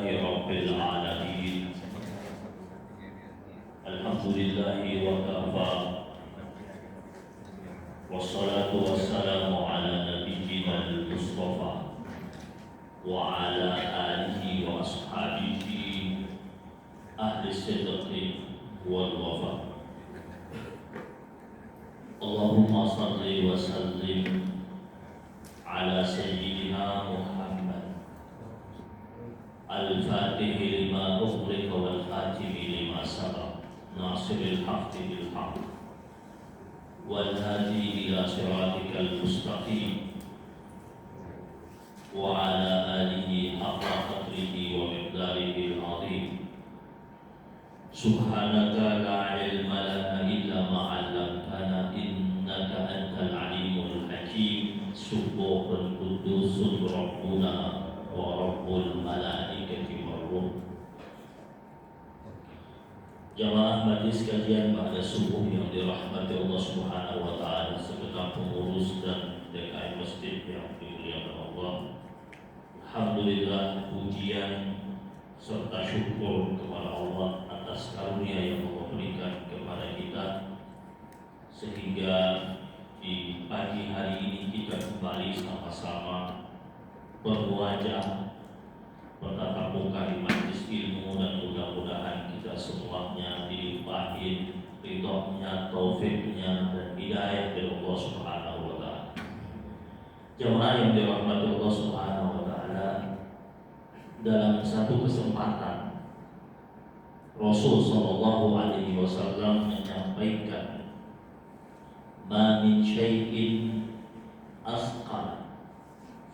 رب العالمين الحمد لله وكفى والصلاة والسلام على نبينا المصطفى وعلى آله وأصحابه أهل الصدق والوفاء اللهم صل وسلم على سيدنا محمد الفاتح لما أغلق والخاتم لما سبق ناصر الحق بالحق والهادي إلى صراطك المستقيم وعلى آله حق قدره ومقداره العظيم سبحانك لا علم لنا إلا ما علمتنا إنك أنت العليم الحكيم سبوح القدوس ربنا ورب الملائكة والروح. Jamaah majlis kajian pada subuh yang dirahmati Allah Subhanahu wa taala, segenap pengurus dan DKM masjid yang dimuliakan Allah. Alhamdulillah, pujian serta syukur kepada Allah atas karunia yang Allah berikan kepada kita, sehingga di pagi hari ini kita kembali sama-sama berwajah bertatap muka di majlis ilmu, dan mudah-mudahan kita semuanya dilimpahin ridhonya, taufiknya, dan hidayah dari Allah Subhanahu wa taala. Jemaah yang dirahmati Allah Subhanahu wa taala, dalam satu kesempatan Rasul sallallahu alaihi wasallam menyampaikan, "Ma min syai'in asqal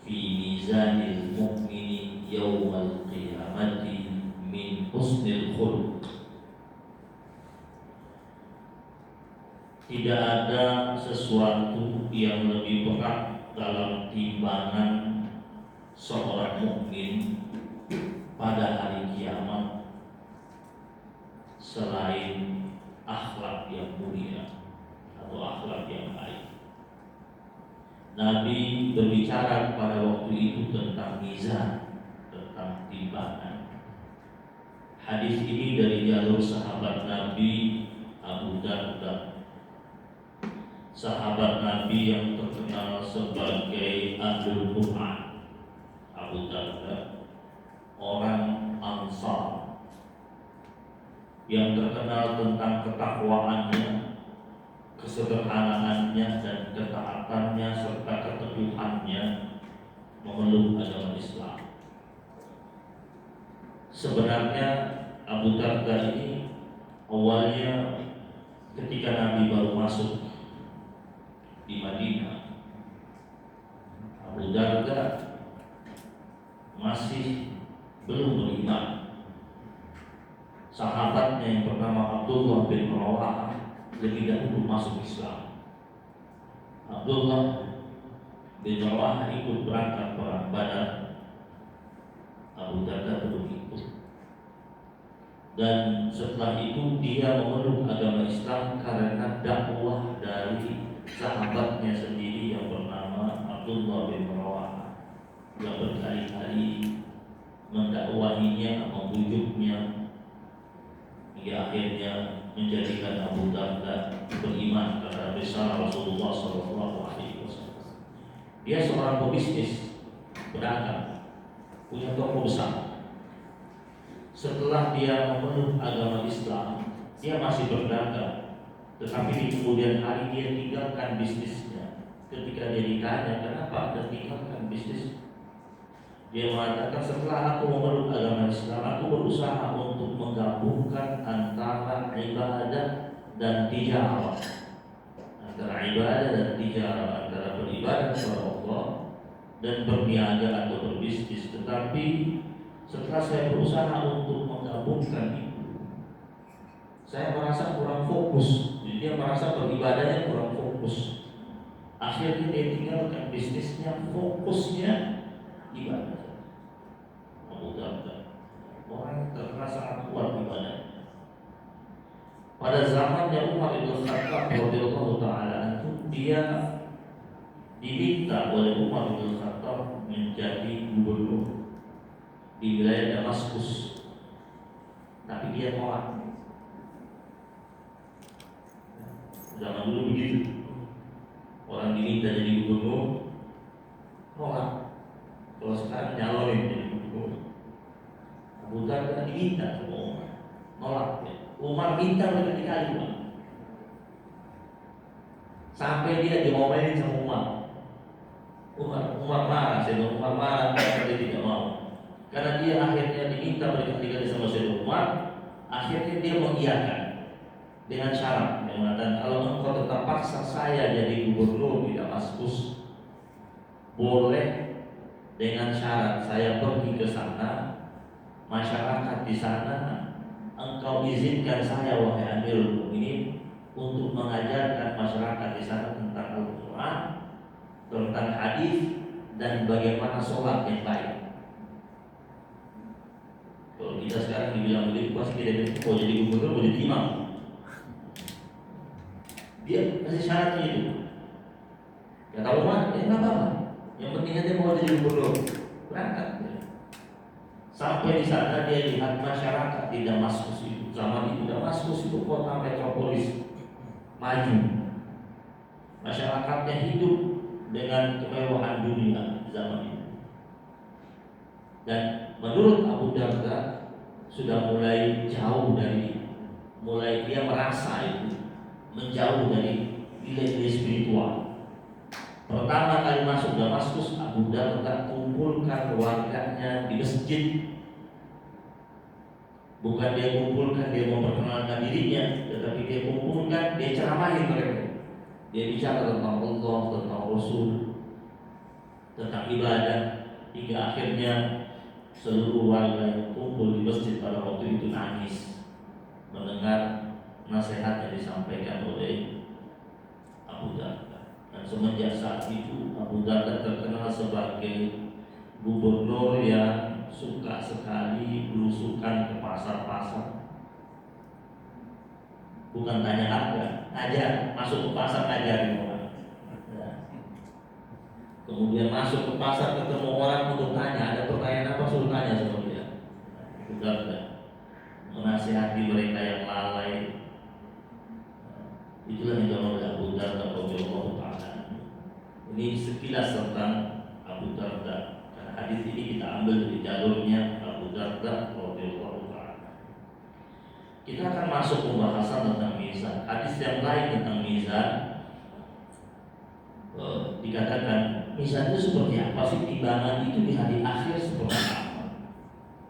fi mizanil mu'mini yawmal qiyamati min husnil khuluq." Tidak ada sesuatu yang lebih berat dalam timbangan seorang mukmin pada hari kiamat selain akhlak yang mulia atau akhlak yang baik. Nabi berbicara pada waktu itu tentang mizan, tentang timbangan. Hadis ini dari jalur sahabat Nabi Abu Darda, sahabat Nabi yang terkenal sebagai Ahlul Quran. Abu Darda, orang Ansar yang terkenal tentang ketakwaannya, kesederhanaannya, dan ketaatannya serta keteguhannya memeluk agama Islam. Sebenarnya Abu Darda ini awalnya ketika Nabi baru masuk di Madinah, Abu Darda masih belum beriman. Sahabatnya yang bernama Abdullah bin Rawahah lebih dahulu masuk Islam. Abdullah bin Rawahah ikut berangkat perang Badar, Abu Darda belum ikut. Dan setelah itu dia memeluk agama Islam karena dakwah dari sahabatnya sendiri yang bernama Abdullah bin Rawahah, yang berkali-kali mendakwahinya, membujuknya, hingga akhirnya menjadikan Abu Darda beriman kepada risalah Rasulullah SAW. Dia seorang pebisnis, pedagang, punya toko besar. Setelah dia memeluk agama Islam, dia masih berdagang, tetapi di kemudian hari dia tinggalkan bisnisnya. Ketika dia ditanya kenapa Anda tinggalkan bisnis, dia mengatakan, setelah aku memeluk agama Islam, aku berusaha untuk menggabungkan antara ibadah dan tijarah, antara ibadah dan tijarah, antara beribadah kepada Allah dan berniaga atau berbisnis. Tetapi setelah saya berusaha untuk menggabungkan itu, saya merasa kurang fokus. Jadi dia merasa beribadahnya kurang fokus. Akhirnya dia tinggalkan bisnisnya, fokusnya ibadah. Abu Darda, orang yang terkenal sangat kuat ibadahnya. Pada zamannya Umar bin Khattab radhiyallahu taala itu, dia diminta oleh Umar bin Khattab menjadi gubernur di wilayah Damaskus, tapi dia tolak. Zaman dulu begitu, orang diminta jadi gubernur, tolak. Kalau sekarang nyalonin jadi gubernur, Abu Darda diminta sama Umar, nolak. Umar minta berkali-kali, Pak. Sampai dia diomelin sama Umar. Umar marah, Sayyidina Umar marah karena dia tidak mau. Karena dia akhirnya diminta berkali-kali sama Sayyidina Umar, akhirnya dia mengiyakan dengan syarat yang mengatakan, kalau engkau tetap paksa saya jadi gubernur di Damaskus, boleh dengan syarat saya pergi ke sana, masyarakat di sana engkau izinkan saya wahai Amirul Mukminin untuk mengajarkan masyarakat di sana tentang Al-Quran, tentang hadis, dan bagaimana sholat yang baik. Kalau kita sekarang dibilang begitu, pasti kita bilang, oh jadi gubernur, mau jadi imam. Dia kasih syaratnya itu. Kata Umar, ya nggak apa-apa. Yang penting dia mau jadi gubernur, berangkat. Sampai di sana dia lihat masyarakat di Damaskus itu. Zaman itu Damaskus itu kota metropolis maju. Masyarakatnya hidup dengan kemewahan dunia zaman itu. Dan menurut Abu Darda sudah mulai jauh mulai dia merasa itu menjauh dari nilai-nilai spiritual. Pertama kali masuk Damaskus, Abu Darda kumpulkan warganya di masjid. Bukan dia kumpulkan, dia memperkenalkan dirinya, tetapi dia kumpulkan, dia ceramahin mereka. Dia bicara tentang Allah, tentang Rasul, tentang ibadah, hingga akhirnya seluruh warga yang kumpul di masjid pada waktu itu nangis mendengar nasihat yang disampaikan oleh Abu Darda. Dan semenjak saat itu Abu Darda terkenal sebagai gubernur yang suka sekali belusukan ke pasar-pasar. Bukan tanya harga, ajar, masuk ke pasar ngajarin orang. Kemudian masuk ke pasar ketemu orang untuk tanya, ada pertanyaan apa, suruh tanya sama dia. Sudah menasihati mereka yang lalai. Itulah yang dilakukan oleh Abu Darda radhiyallahu ta'ala. Ini sekilas tentang Abu Darda. Karena hadis ini kita ambil dari jalurnya Abu Darda radhiyallahu ta'ala. Kita akan masuk pembahasan tentang mizan. Hadis yang lain tentang mizan dikatakan mizan itu seperti apa sih, timbangan itu di hari akhir seperti apa?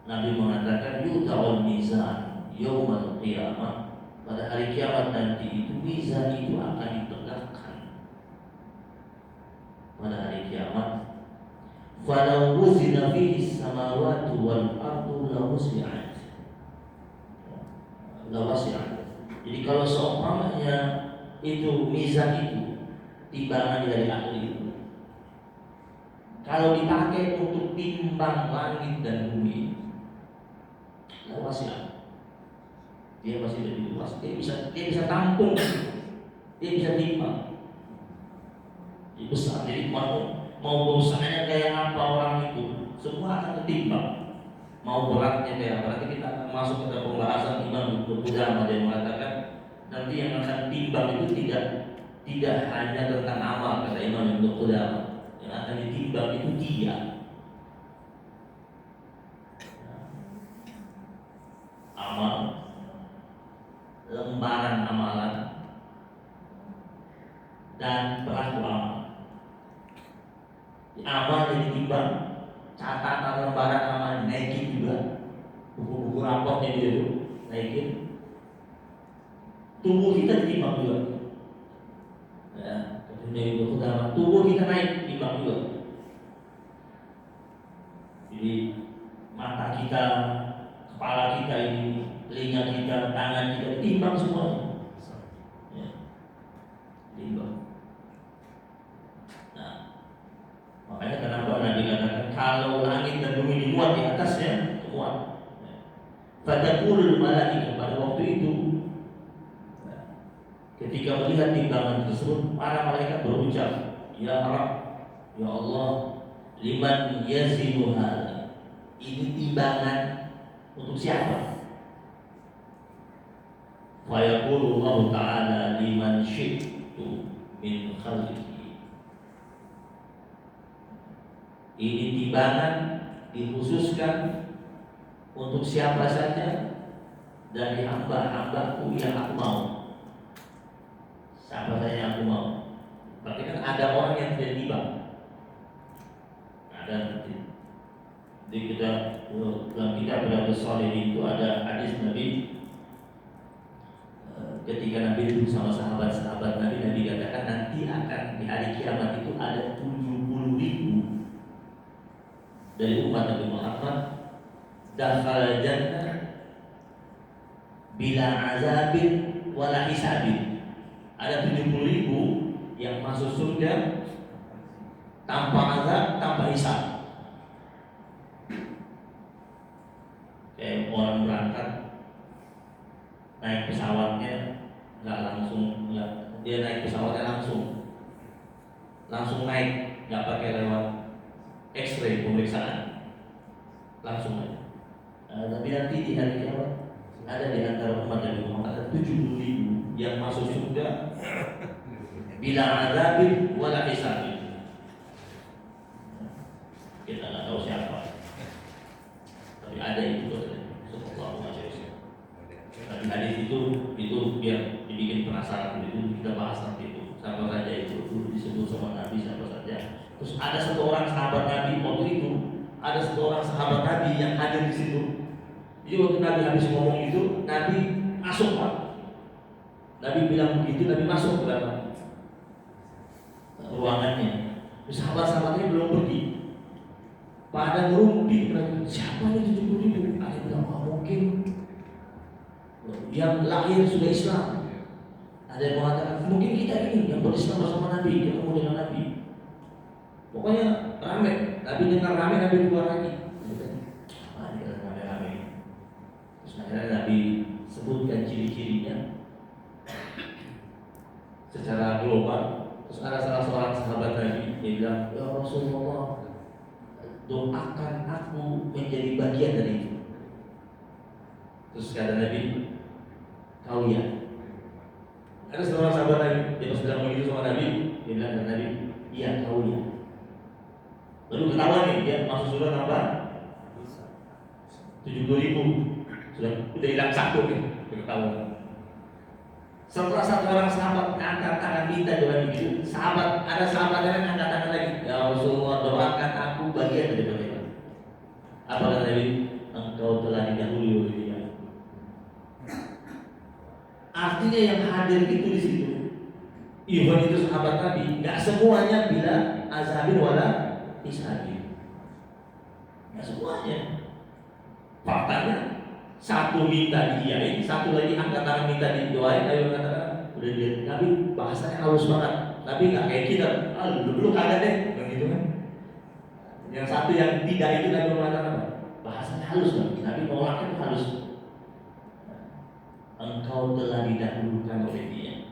Nabi mengatakan yuta'ul mizan yaumal qiyamah, pada hari kiamat nanti itu mizan itu akan ditegakkan pada hari kiamat. Falau wuzina fihi samawati wal ardu lawasi'at. Jadi kalau seumpamanya itu mizan itu timbangan dari akhir itu, kalau dipakai untuk timbang langit dan bumi, lawasi'at, dia masih lebih luas, dia bisa tampung, dia bisa timbang. Itu besar. Jadi mau usahanya kayak apa orang itu, semua akan ketimbang. Mau beratnya kayak apa, nanti kita akan masuk ke pembahasan Imam Ibnu Qudamah yang mengatakan nanti yang akan timbang itu tidak hanya tentang amal, kata Imam Ibnu Qudamah. Yang akan ditimbang itu dia. Amal, lembaran amalan, dan pelaku amal. Amal yang ditimbang, catatan lembaran amal naikin juga, buku-buku raportnya dia itu naikin. Tubuh kita ditimbang juga. Ya, tubuh kita naik timbang juga. Jadi mata kita, kepala kita ini, telinga kita, tangan kita timbang semuanya. Ya, timbang. Nah, makanya kenapa Nabi katakan kalau langit dan bumi dimuat di atasnya, muat. Fadaqul malaikat, pada waktu itu ketika melihat timbangan tersebut, para malaikat berucap, Ya Rabb, Ya Allah, liman yazinu hadza, Ini timbangan untuk siapa? Wa yaqulu Allah Ta'ala liman syi'tu min khalqihi. Ini timbangan dikhususkan untuk siapa saja dari hamba-hambaku yang aku mau. Siapa saja yang aku mau. Berarti kan ada orang yang tidak timbang. Ada nanti. Jadi kita dalam kitab Riyadhus Shalihin itu ada hadis Nabi ketika Nabi duduk sama sahabat-sahabat Nabi, Nabi katakan nanti akan di hari kiamat itu ada 70.000 dari umat Nabi Muhammad dakhala jannah bila azabin wala hisabin. Ada 70.000 yang masuk surga tanpa azab, tanpa hisab. Kayak orang berangkat naik pesawatnya nggak langsung, dia naik pesawatnya langsung naik, nggak pakai lewat X-ray pemeriksaan, langsung aja. Tapi nanti di hari kiamat ada di antara umat Nabi Muhammad ada 70.000 yang masuk surga bila azabin wala hisabin. Kita nggak tahu siapa, tapi ada itu. Tadi hadis itu biar dibikin penasaran, itu kita bahas nanti itu. Siapa saja itu disebut sama Nabi siapa saja. Terus ada satu orang sahabat Nabi waktu itu, ada satu orang sahabat Nabi yang hadir di situ. Jadi waktu Nabi habis ngomong itu, Nabi masuk Pak. Nabi bilang begitu, Nabi masuk ke dalam ruangannya. Terus sahabat-sahabatnya belum pergi. Pada ngerumpi, siapa ini 70.000? Ada yang bilang, mungkin yang lahir sudah Islam. Ada yang mengatakan mungkin kita ini yang berislam bersama Nabi, ketemu dengan Nabi. Pokoknya ramai. Nabi dengar ramai, Nabi keluar lagi. Ini ramai-ramai. Terus akhirnya Nabi sebutkan ciri-cirinya secara global. Terus ada salah seorang sahabat Nabi dia bilang, ya Rasulullah, doakan aku menjadi bagian dari itu. Terus kata Nabi, kau ya. Ada seorang sahabat Nabi, dia sedang begitu sama Nabi, dia bilang ke Nabi, iya kau ya. Lalu ketahuan nih, dia masuk surga tambah 70.000, sudah hilang satu nih, ketahuan. Setelah satu orang sahabat angkat tangan minta doa begitu, ada sahabat yang angkat tangan lagi, ya Rasulullah doakan aku bagian dari doa. Apa kata Nabi? Engkau telah didahului oleh dia. Artinya yang hadir itu di situ, even itu sahabat Nabi, nggak semuanya bila azabin wala isabin, nggak semuanya. Faktanya satu minta diiyain, satu lagi angkat tangan minta didoain, ayo katakan udah dia. Nabi bahasanya halus banget, Nabi nggak kayak kita, dulu kagak deh, begitu kan. Yang satu yang tidak itu Nabi mengatakan bahasanya halus banget, Nabi nolaknya halus. Engkau telah didahulukan oleh dia.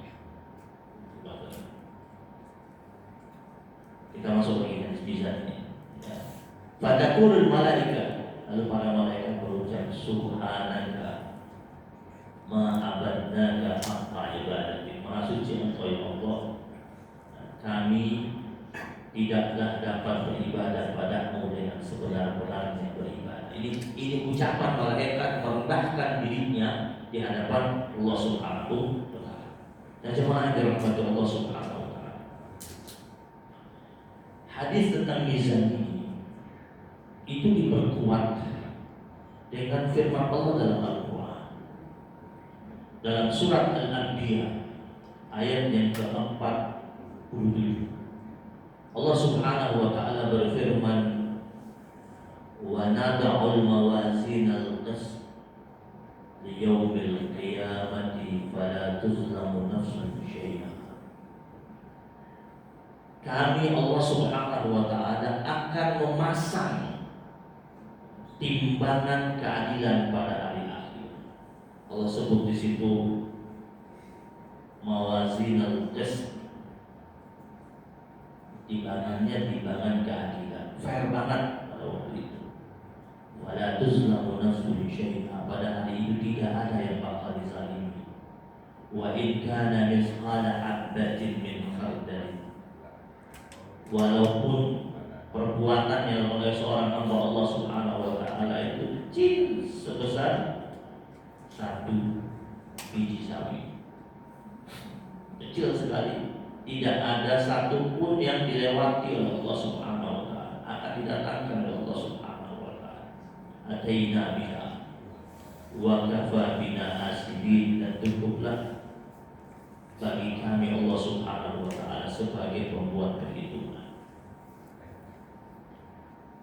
Kita masuk lagi hadis bisa ini. Fatakurul malaika, lalu para malaikat berucap subhanaka ma abadnaka haqqa ibadati. Maha suci engkau ya Allah, kami tidaklah dapat beribadah padamu dengan sebenar-benarnya beribadah. Ini ucapan malaikat merendahkan dirinya di hadapan Allah Subhanahu wa taala. Dan jemaah yang dirahmati Allah Subhanahu wa taala. Hadis tentang mizan ini itu diperkuat dengan firman Allah dalam Al-Qur'an. Dalam surat Al-Anbiya ayat yang ke-47. Allah Subhanahu wa taala berfirman, "Wa nada'ul mawazinal qist liyaumil qiyamati fala tuzlamu nafsun syai'a." Kami Allah Subhanahu wa taala akan memasang timbangan keadilan pada hari akhir. Allah sebut di situ mawazinal qist, timbangannya timbangan keadilan, fair banget pada waktu itu. la tuzlamu nafsun syai'a, pada hari itu tidak ada yang bakal dizalimi. Wa in kana mithqala habatin min khardal, walaupun perbuatan yang oleh seorang hamba Allah Subhanahu wa taala itu kecil sebesar satu biji sawi, kecil sekali, tidak ada satupun yang dilewati oleh Allah Subhanahu wa taala, akan didatangkan oleh Allah Subhanahu wa taala. Ataina biha wa kafa bina hasibin, dan cukuplah bagi kami Allah Subhanahu wa taala sebagai pembuat perhitungan.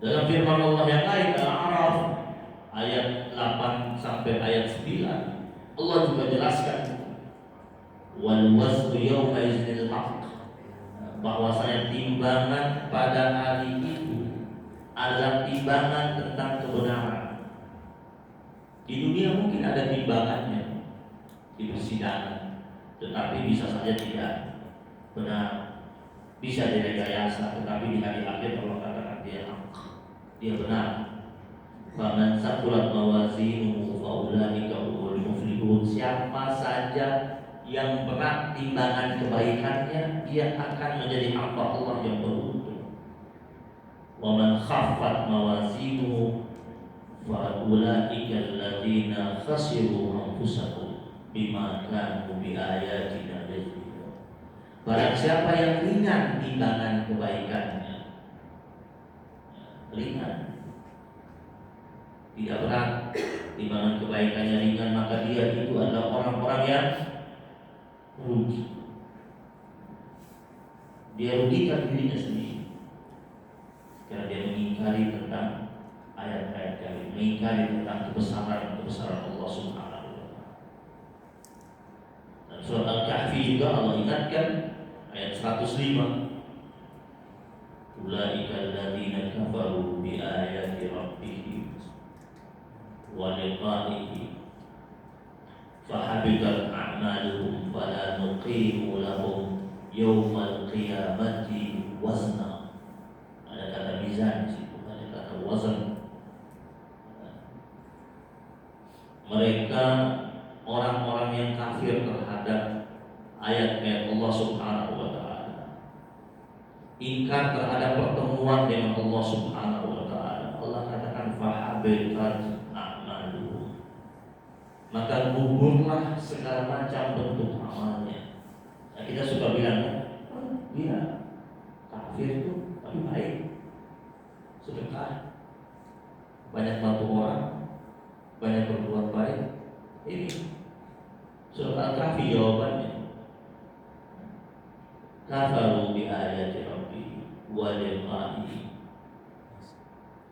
Dalam firman Allah yang lain, Al-A'raf ayat 8 sampai ayat 9, Allah juga jelaskan wal waznu yawma iznil haqq, bahwasanya timbangan pada hari itu adalah timbangan tentang kebenaran. Di dunia mungkin ada timbangannya di persidangan, tetapi bisa saja tidak benar, bisa direkayasa, tetapi di hari akhir Allah katakan dia benar. Faman saqulat mawazinuhu faulaika humul muflihun, siapa saja yang berat timbangan kebaikannya, dia akan menjadi hamba Allah yang beruntung. Wa man khaffat mawazinuhu fa ulaika alladziina khasiru anfusahum bima kanu biayatina yajhadun. Barang siapa yang ringan timbangan kebaikannya, ringan, tidak berat timbangan kebaikannya, ringan, maka dia itu adalah orang-orang yang rugi. Dia rugikan dirinya sendiri karena dia mengingkari tentang ayat-ayat kami, mengingkari tentang kebesaran Allah Subhanahu wa taala. Dan surat Al-Kahfi juga Allah ingatkan ayat 105, ulaika alladziina kafaru bi ayati rabbihim wa liqa'ihi fahabitat a'maluhum fala nuqimu lahum yaumal qiyamati wazna. Ada kata mizan di situ, ada kata wazan. Mereka orang-orang yang kafir terhadap ayat-ayat Allah Subhanahu wa taala, ingkar terhadap pertemuan dengan Allah Subhanahu wa taala, Allah katakan fahabitat a'maluhum, maka gugurlah segala macam bentuk amalnya. Nah, kita suka bilang, dia kafir itu tapi baik, sedekah, banyak bantu orang, banyak berbuat baik. Ini surat Al-Kahfi jawabannya, kafaru bi ayati rabbi wa liqa'ihi,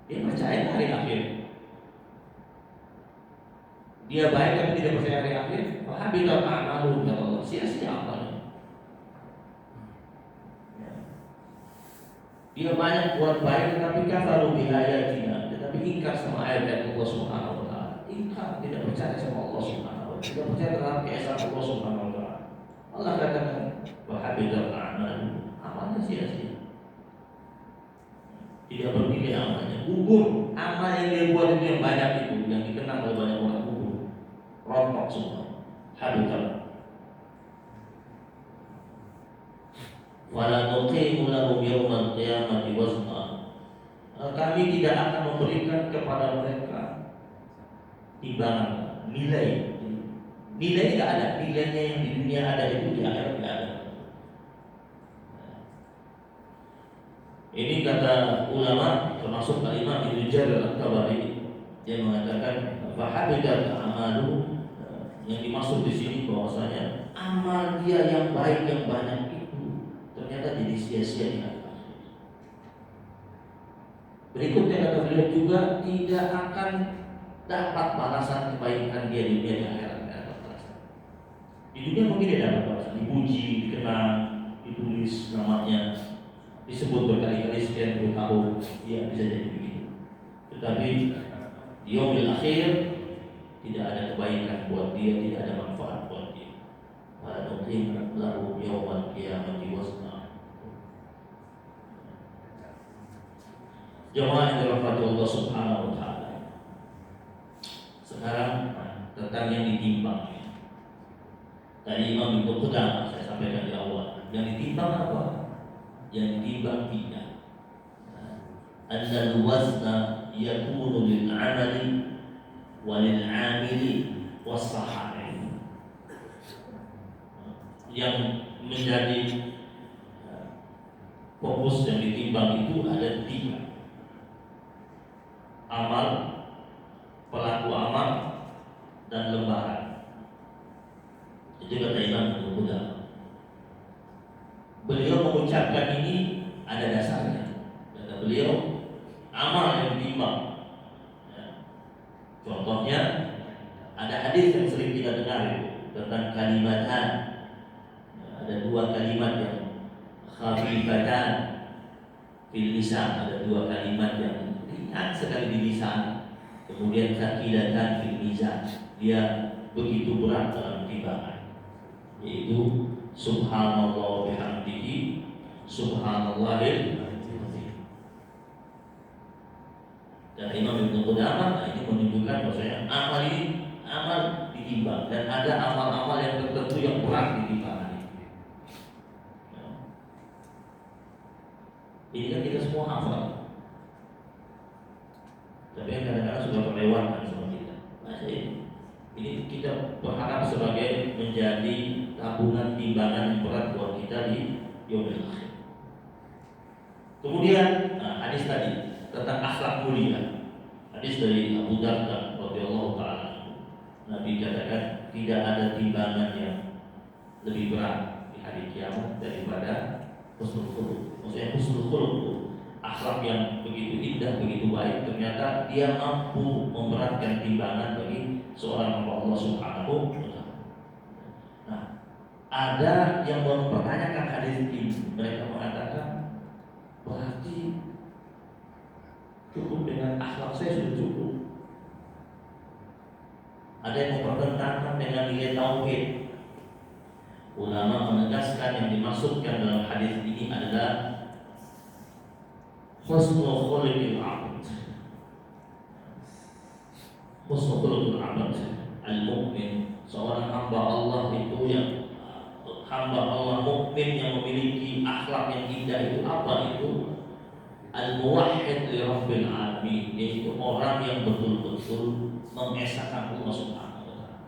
dia percaya hari akhir, dia baik tapi tidak percaya hari akhir, fahabitat a'maluhum, kata Allah, sia-sia amalnya. Dia banyak buat baik tetapi kafaru bi ayatina, tetapi ingkar sama ayat-ayat Allah Subhanahu wa taala, ingkar, tidak percaya sama Allah Subhanahu wa taala, tidak percaya terhadap keesaan Allah Subhanahu wa taala. Allah katakan fahabitat a'maluhum, amalnya sia-sia, tidak bernilai amalnya, gugur. Amal yang dia buat itu yang banyak itu, yang dikenang oleh banyak orang, gugur, rontok semua, habitat. Wala nuqimu lahum yaumal qiyamati wazna, kami tidak akan memberikan kepada mereka timbangan, nilai. Nilai tidak ada, nilainya yang di dunia ada itu di akhirat tidak ada. Ini kata ulama, termasuk Imam Ibnu Jarir At-Tabari, dia mengatakan fahabitat a'maluhum, yang dimaksud di sini bahwasanya amal dia yang baik yang banyak ternyata jadi sia-sia di hari akhir. Berikutnya kata beliau juga tidak akan dapat balasan kebaikan dia di dunia, di akhirat tidak dapat balasan. Di dunia mungkin dia dapat balasan, dipuji, dikenang, ditulis namanya, disebut berkali-kali sekian puluh tahun, ya bisa jadi begitu. Tetapi di yaumil akhir tidak ada kebaikan buat dia, tidak ada manfaat buat dia. Wa nuqim lahu yaumal qiyamati wazna. Jemaah yang dirahmati Allah Subhanahu wa taala, sekarang yang ditimbang. Tadi Imam Ibnu Qudamah saya sampaikan di awal. Yang ditimbang apa? Yang ditimbang tidak. Annal wazna yakunu lil amali walil amili was-sahabi. Yang menjadi fokus yang ditimbang itu ada tiga: amal, pelaku amal, dan lembaran. Itu kata Imam Ibnu Qudamah. Beliau mengucapkan ini ada dasarnya. Kata beliau, amal yang ditimbang. Contohnya ada hadis yang sering kita dengar tentang kalimatan. Ada dua kalimat yang khafifatan fil lisan, ada dua kalimat yang ringan sekali di lisan, kemudian thaqilatan fil mizan, dia begitu berat dalam timbangan, yaitu subhanallah bihamdihi subhanallahil azim. Dan Imam Ibnu Qudamah ini menunjukkan bahwasanya amal ditimbang, dan ada amal-amal yang tertentu yang berat ditimbang. Ini kan kita semua hafal, tapi kadang-kadang sudah terlewatkan sama kita. Nah, ini kita berharap sebagai menjadi tabungan timbangan yang berat buat kita di yaumil akhir. Kemudian hadis tadi tentang akhlak mulia. Hadis dari Abu Darda radhiyallahu taala. Nabi katakan tidak ada timbangan yang lebih berat di hari kiamat daripada husnul khuluq. Maksudnya husnul khuluq itu akhlak yang begitu indah, begitu baik, ternyata dia mampu memberatkan timbangan bagi seorang hamba Allah Subhanahu wa taala. Nah, ada yang mempertanyakan hadis ini. Mereka mengatakan, berarti cukup dengan akhlak saya sudah cukup. Ada yang mempertentangkan dengan nilai tauhid. Ulama menegaskan yang dimaksudkan dalam hadis ini adalah husnul khuluqil abd. Husnul khuluqil abd al-mu'min, seorang hamba Allah itu yang hamba Allah mukmin yang memiliki akhlak yang indah itu apa itu? Al-muwahhid li rabbil alamin, yaitu orang yang betul-betul mengesahkan Allah Subhanahu wa taala.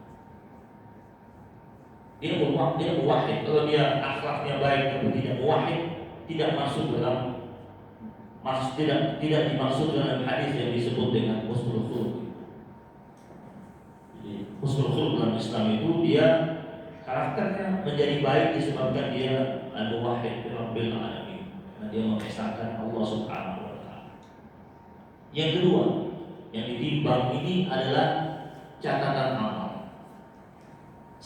Dia muwahhid. Kalau dia akhlaknya baik tapi tidak muwahhid, tidak masuk dalam tidak dimaksud dalam hadis yang disebut dengan husnul khuluq. Jadi husnul khuluq dalam Islam itu dia karakternya menjadi baik disebabkan dia al-muwahhid rabbil alamin, karena dia mengesahkan Allah Subhanahu wa taala. Yang kedua, yang ditimbang ini adalah catatan amal.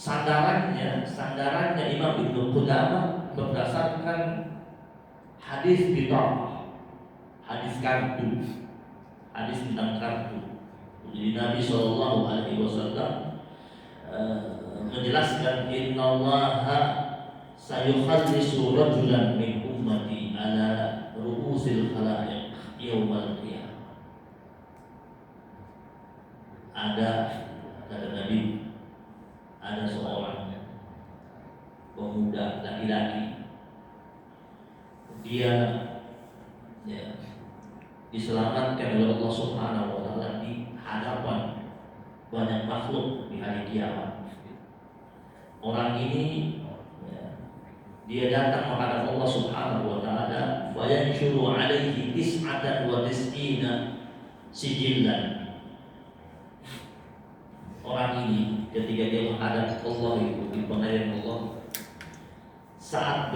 Sandarannya Imam Ibnu Qudamah berdasarkan hadis bitaqah, hadis kartu, hadis tentang kartu. Jadi Nabi Shallallahu Alaihi Wasallam menjelaskan, innallaha sayukhallisu rajulan min ummati ala ru'usil khalaiq yaumal qiyamah. Ada, kata Nabi, ada seorang pemuda laki-laki, dia diselamatkan oleh Allah Subhanahu wa taala di hadapan banyak makhluk di hari kiamat. Orang ini dia datang menghadap Allah Subhanahu wa taala, wa yanshuru alaihi tis'atan wa tis'ina sijillan. Orang ini ketika dia menghadap Allah itu di pengadilan Allah, saat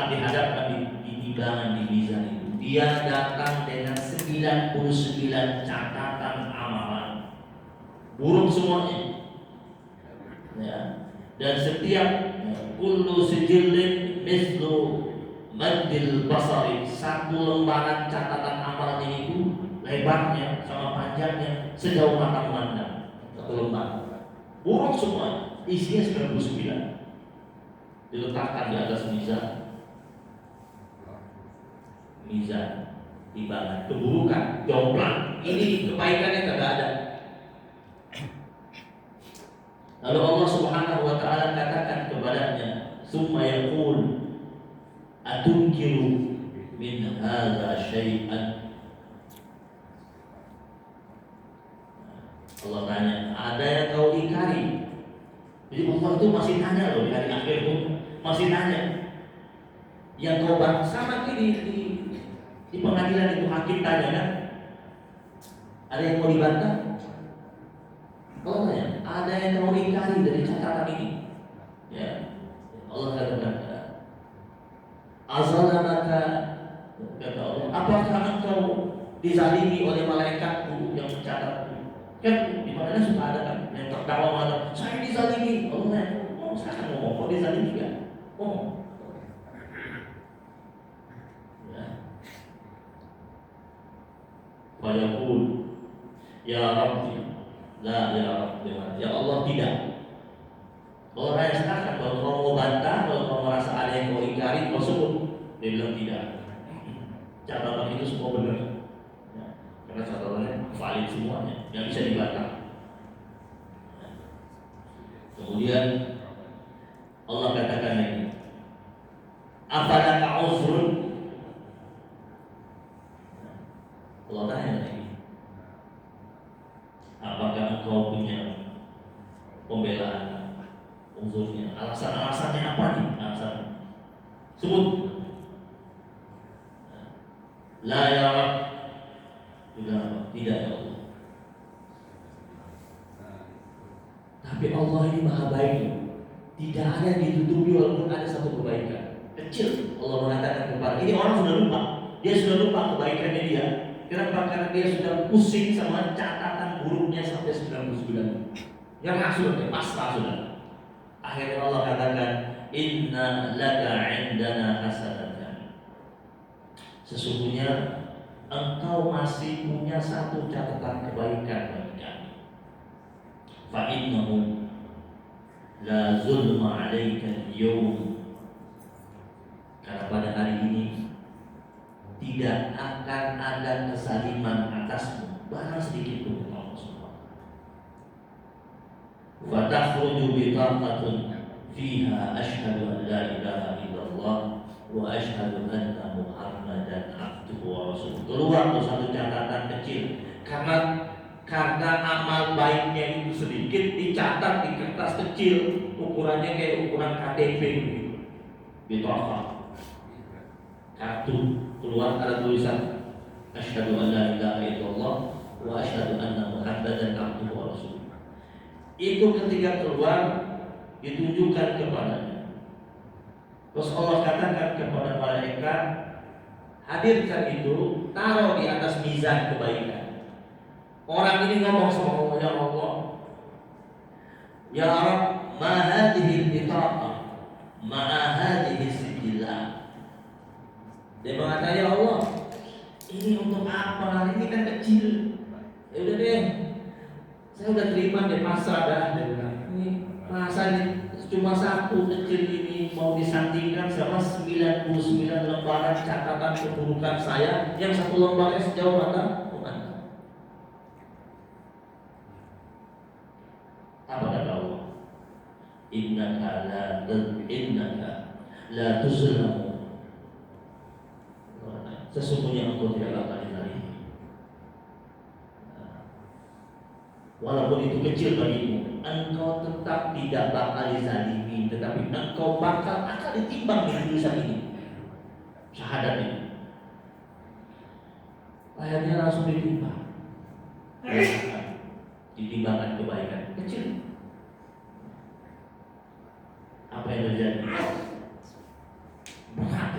dihadapkan di timbangan di mizan itu, dia datang dengan 99 catatan amalan buruk semuanya, ya. Dan setiap kullu sijillin mislu maddil basari, satu lembaran catatan amalnya itu lebarnya sama panjangnya sejauh mata memandang. Satu lembar buruk semua, isinya 99, diletakkan di atas mizan timbangan. Keburukan jomplang, ini kebaikannya kagak ada. Lalu Allah Subhanahu wa taala katakan kepadanya, "Tsumma yaqul atunkiru min hadza syai'an." Allah tanya, ada yang kau ingkari? Jadi Allah itu masih tanya loh, di hari akhir itu masih tanya. Yang kau bantah sama di pengadilan itu hakim tanya kan? Ada yang mau dibantah? Allah tanya, ada yang kau ingkari dari catatan ini? Ya, Allah katakan, azalamaka, kata Allah, apakah engkau dizalimi oleh malaikatku yang mencatat? Kan di mana sudah ada kan yang terdakwa mengatakan saya dizalimi. Allah tanya, oh saya ngomong kok dizalimi kan? Oh, ya. Fayaqul ya Rabbi la ya Rabbi, ya Allah tidak. Allah tanya sekarang kalau kau mau bantah, kalau kau merasa ada yang kau ingkari, kau sebut. Dia bilang tidak. Catatan itu semua benar. Ya, karena catatannya valid semuanya, nggak bisa dibantah. Kemudian Allah katakan lagi, afalaka uzrun. Allah tanya lagi, apakah engkau punya pembelaan, uzurnya, alasan-alasannya apa nih? Alasan sebut. La ya Rabb, juga tidak ya Allah. Tapi Allah ini maha baik. Tidak ada yang ditutupi walaupun ada satu kebaikan kecil. Allah mengatakan kepada ini orang sudah lupa. Dia sudah lupa kebaikannya dia. Kenapa? Karena dia sudah pusing sama catatan buruknya sampai 99. Yang sudah pasrah sudah. Akhirnya Allah katakan, inna laka indana hasanatan. Sesungguhnya engkau masih punya satu catatan kebaikan bagi kami. Fa innahu la zulma 'alaika al-yawm. Karena pada hari ini tidak akan ada kesaliman atasmu bahkan sedikit pun kata Allah Subhanahu. Wa takhruju bitaqatun fiha asyhadu an la ilaha illallah wa asyhadu anna Muhammadan abduhu wa rasuluh. Keluar tuh satu catatan kecil karena amal baiknya itu sedikit, dicatat di kertas kecil, ukurannya kayak ukuran KTP gitu. Bitaqah. Kartu keluar ada tulisan asyhadu an la ilaha illallah wa asyhadu anna Muhammadan abduhu wa rasuluh. Itu ketika keluar ditunjukkan kepadanya. Terus Allah katakan kepada malaikat, hadirkan itu, taruh di atas mizan kebaikan. Orang ini ngomong sama Allah, ya Allah, ya Rabb, ma hadhihi bitaqah, ma hadhihi sijillah. Dia mengatakan, ya Allah, ini untuk apa? Ini kan kecil. Ya udah deh, saya udah terima deh, pasrah dah. Dia bilang, ini masa cuma satu kecil ini mau disandingkan sama 99 lembaran catatan keburukan saya yang satu lembarnya sejauh mata memandang. Apa kata Allah? Innaka la tuzlamu. Sesungguhnya engkau tidak akan dizalimi. Walaupun itu kecil bagimu, engkau tetap tidak bakal dizalimi, tetapi engkau akan ditimbang dengan tulisan ini, syahadat ini. Akhirnya langsung ditimbang, ditimbangkan kebaikan kecil. Apa yang terjadi? Berat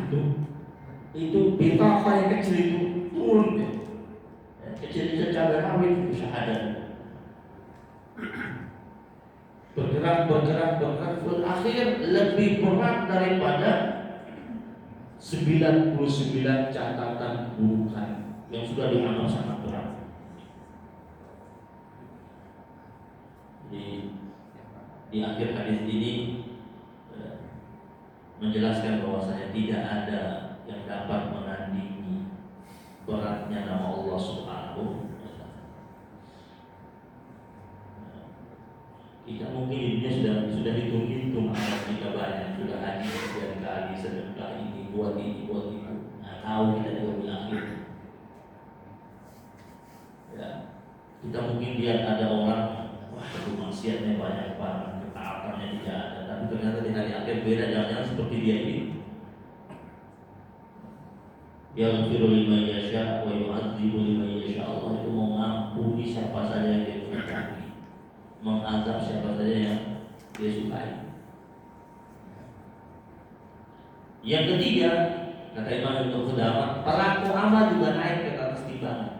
itu bitaqah yang kecil itu turun ya. Kecil itu cabai rawit itu syahadat. Bergerak berakhir lebih berat daripada 99 catatan burukan yang sudah dianggap sangat berat. Di akhir hadis ini menjelaskan bahwasanya tidak ada yang dapat menandingi beratnya nama Allah Subhanahu wa taala. Tidak mungkin mungkin di dunia sudah hitung amal kita banyak, sudah haji sekian kali, sedekah ini, buat itu. Nah, tahu kita juga di akhir. Ya, kita mungkin lihat ada orang, wah itu maksiatnya banyak banget, ketaatannya tidak ada, tapi ternyata di hari akhir beda, jangan-jangan seperti dia ini. Yaghfiru liman yasha wa yu'adzibu liman yasha. Allah itu mau mengampuni siapa saja yang dia kehendaki, mengazab siapa saja yang dia sukai. Yang ketiga, kata Imam Ibnu Qudamah, pelaku amal juga naik ke atas timbangan.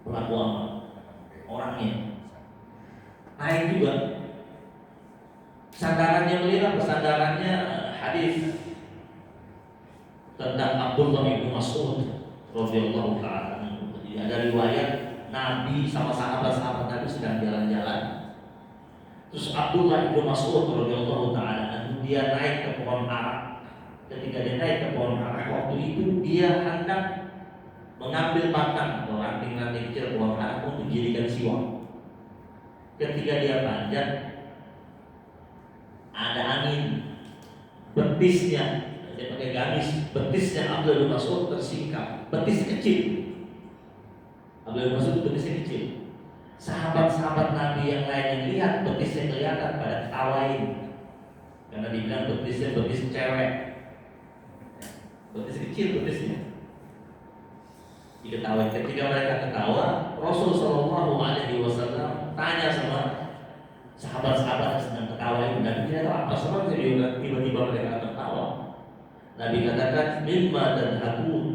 Pelaku amal, orangnya naik juga. Sandarannya beliau, sandarannya hadis tentang Abdullah bin Mas'ud radhiyallahu ta'ala. Jadi ada riwayat Nabi sama sahabat-sahabat Nabi sedang jalan-jalan. Terus Abdullah bin Mas'ud radhiyallahu ta'ala dia naik ke pohon ara. Ketika dia naik ke pohon ara, waktu itu dia hendak mengambil batang atau ranting-ranting kecil pohon ara untuk dijadikan siwak. Ketika dia panjat, ada angin, betisnya, dia pakai gamis, betisnya Abdullah bin Mas'ud tersingkap, betis kecil. Abdullah bin Mas'ud betisnya kecil. Sahabat-sahabat Nabi yang lain yang lihat betisnya kelihatan pada ketawain, karena dibilang betisnya betis cewek, betis kecil betisnya. Diketawain. Ketika mereka ketawa, Rasul Shallallahu Alaihi Wasallam tanya sama sahabat-sahabat yang sedang ketawa itu, dan tidak tahu apa sebab tiba-tiba mereka tertawa. Nabi katakan, mimma tadhakun,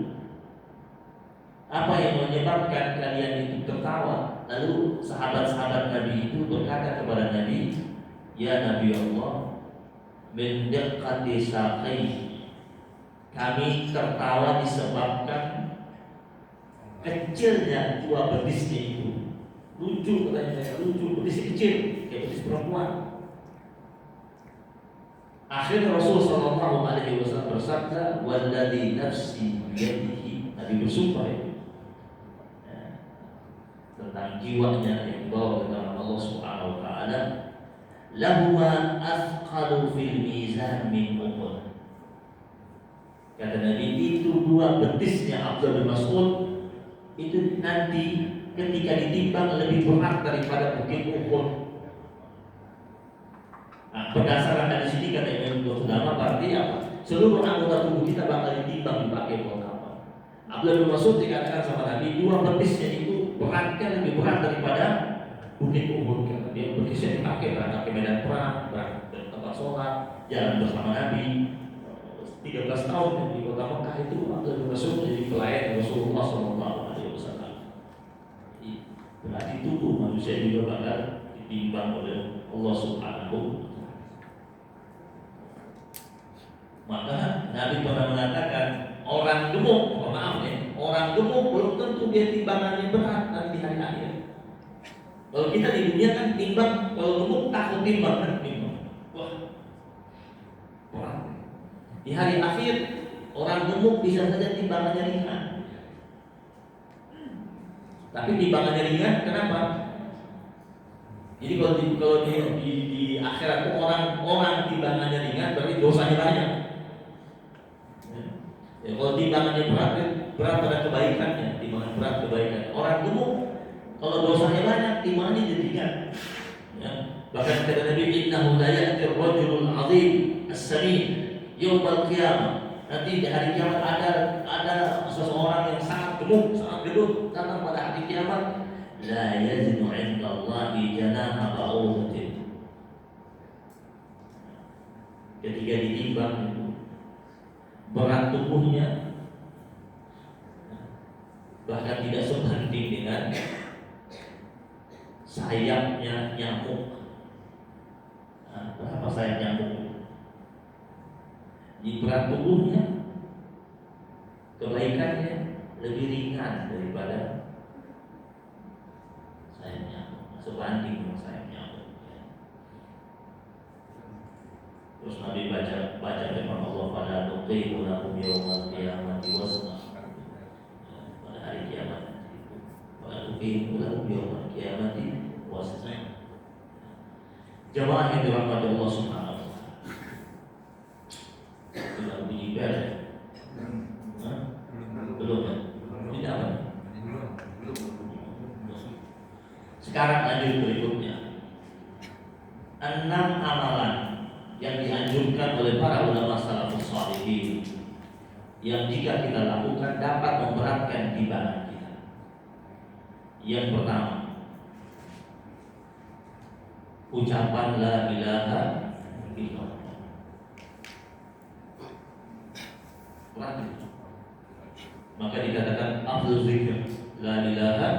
apa yang menyebabkan kalian itu tertawa? Lalu sahabat-sahabat Nabi itu berkata kepada Nabi, ya Nabi Allah, min diqqati saqai, kami tertawa disebabkan kecilnya dua betisnya itu. Lucu katanya mereka, lucu, betis kecil, kayak betis perempuan. Akhirnya Rasul Sallallahu Alaihi Wasallam bersabda, walladzi nafsi biyadihi, Nabi bersumpah ya, tentang jiwanya yang dibawa ke dalam Allah Subhanahu Wa Taala, lahuma athqalu fil mizan min Uhud. Kata Nabi, itu dua betisnya Abdullah bin Mas'ud itu nanti ketika ditimbang lebih berat daripada bukit Uhud. Nah, berdasarkan dari sini kata Imam Qudamah, berarti apa? Seluruh anggota tubuh kita bakal ditimbang dipakai buat apa? Abdullah bin Mas'ud dikatakan sama Nabi, dua betisnya itu beratnya lebih berat daripada bukit Uhud. Karena dia betisnya dipakai berangkat ke medan perang, berangkat ke tempat sholat, jalan bersama Nabi. 13 tahun di kota Mekah itu Abdullah bin Mas'ud menjadi pelayan Rasulullah Sallallahu Alaihi Wasallam. Berarti tubuh manusia juga bakal ditimbang oleh Allah Subhanahu. Maka Nabi pernah mengatakan, orang gemuk, maaf ya, orang gemuk belum tentu dia timbangannya berat nanti di hari akhir. Kalau kita di dunia kan timbang, kalau gemuk takut timbang kan timbang. Wah, berat. Di hari akhir orang gemuk bisa saja timbangannya ringan. Tapi timbangannya ringan, kenapa? Jadi kalau di akhirat orang timbangannya ringan, berarti dosanya banyak. Ya, kalau timbangannya berat pada kebaikannya, timbangan berat kebaikan. Orang gemuk, kalau dosanya banyak, timbangannya jadi ringan. Ya. Bahkan kata Nabi, innahu la ya'ti ar-rajulul 'azim as-samin yaumul qiyamah. Nanti di hari kiamat ada seseorang yang sangat gemuk, sangat gendut datang pada hari kiamat, la yazinu 'inda Allahi janaha ba'udatin. Ketika ditimbang itu berat tubuhnya bahkan tidak sebanding dengan sayapnya nyamuk. Nah, berapa sayap nyamuk? Di berat tubuhnya kebaikannya lebih ringan daripada sayap nyamuk, sebanding dengan sayap nyamuk. Terus Nabi baca firman Allah, pada nuqimu lahum yawmal qiyamati wazna. Pada hari kiamat pada nuqimu lahum yaumil qiyamati wazna. Jamaah yang dirahmati Allah Subhanahu wa taala. Sudah bunyi bel ya? Belum ya? Tidak apa? Sekarang lanjut berikutnya. 6 amalan yang dianjurkan oleh para ulama salafus shalihin yang jika kita lakukan dapat memberatkan timbangan kita. Yang pertama, ucapan la ilaha illallah. Maka dikatakan afdhal zikr la ilaha.